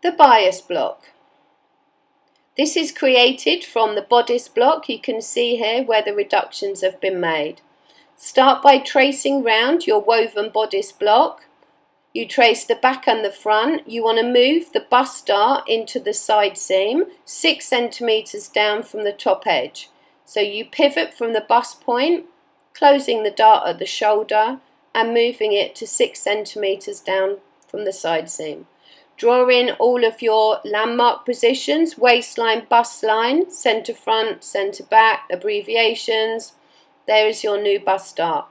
The bias block. This is created from the bodice block. You can see here where the reductions have been made. Start by tracing round your woven bodice block. You trace the back and the front. You want to move the bust dart into the side seam 6 centimeters down from the top edge. So you pivot from the bust point, closing the dart at the shoulder and moving it to 6 centimeters down from the side seam. Draw in all of your landmark positions, waistline, bust line, centre front, centre back, abbreviations. There is your new bust dart.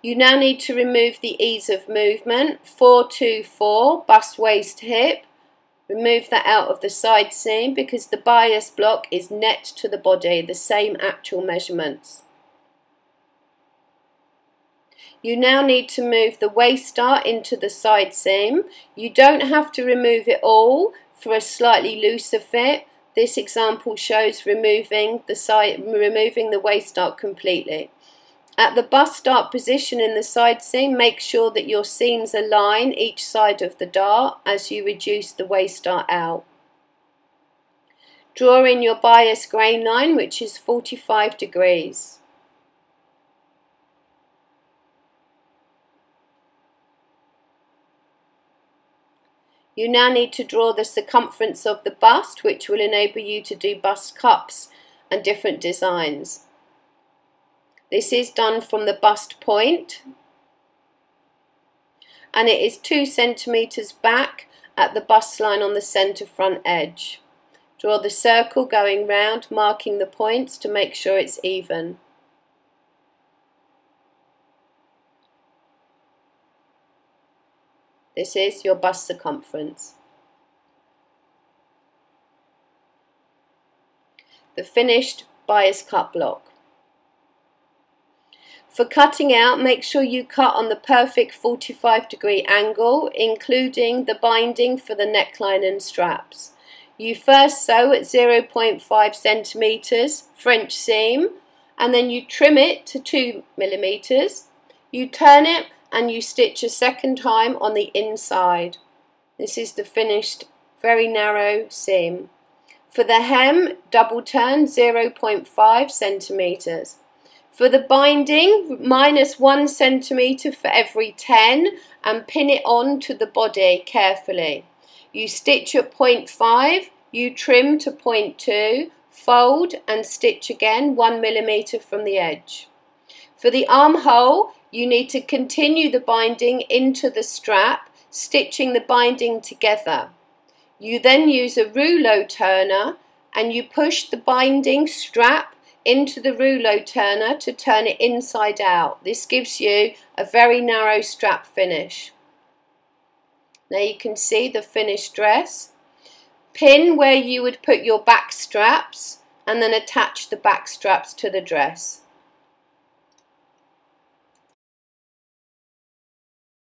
You now need to remove the ease of movement, 4-2-4, bust, waist, hip. Remove that out of the side seam because the bias block is net to the body, the same actual measurements. You now need to move the waist dart into the side seam. You don't have to remove it all for a slightly looser fit. This example shows removing the waist dart completely. At the bust dart position in the side seam, make sure that your seams align each side of the dart as you reduce the waist dart out. Draw in your bias grain line, which is 45 degrees. You now need to draw the circumference of the bust, which will enable you to do bust cups and different designs. This is done from the bust point, and it is 2 centimeters back at the bust line on the centre front edge. Draw the circle going round, marking the points to make sure it's even. This is your bust circumference. The finished bias cut block. For cutting out, make sure you cut on the perfect 45-degree angle, including the binding for the neckline and straps. You first sew at 0.5 centimeters French seam, and then you trim it to 2 millimeters. You turn it and you stitch a second time on the inside. This is the finished very narrow seam. For the hem, double turn 0.5 centimeters. For the binding, -1 centimeter for every 10 and pin it on to the body carefully. You stitch at 0.5, you trim to 0.2, fold and stitch again 1 millimeter from the edge. For the armhole, you need to continue the binding into the strap, stitching the binding together. You then use a rouleau turner and you push the binding strap into the rouleau turner to turn it inside out. This gives you a very narrow strap finish. Now you can see the finished dress. Pin where you would put your back straps and then attach the back straps to the dress.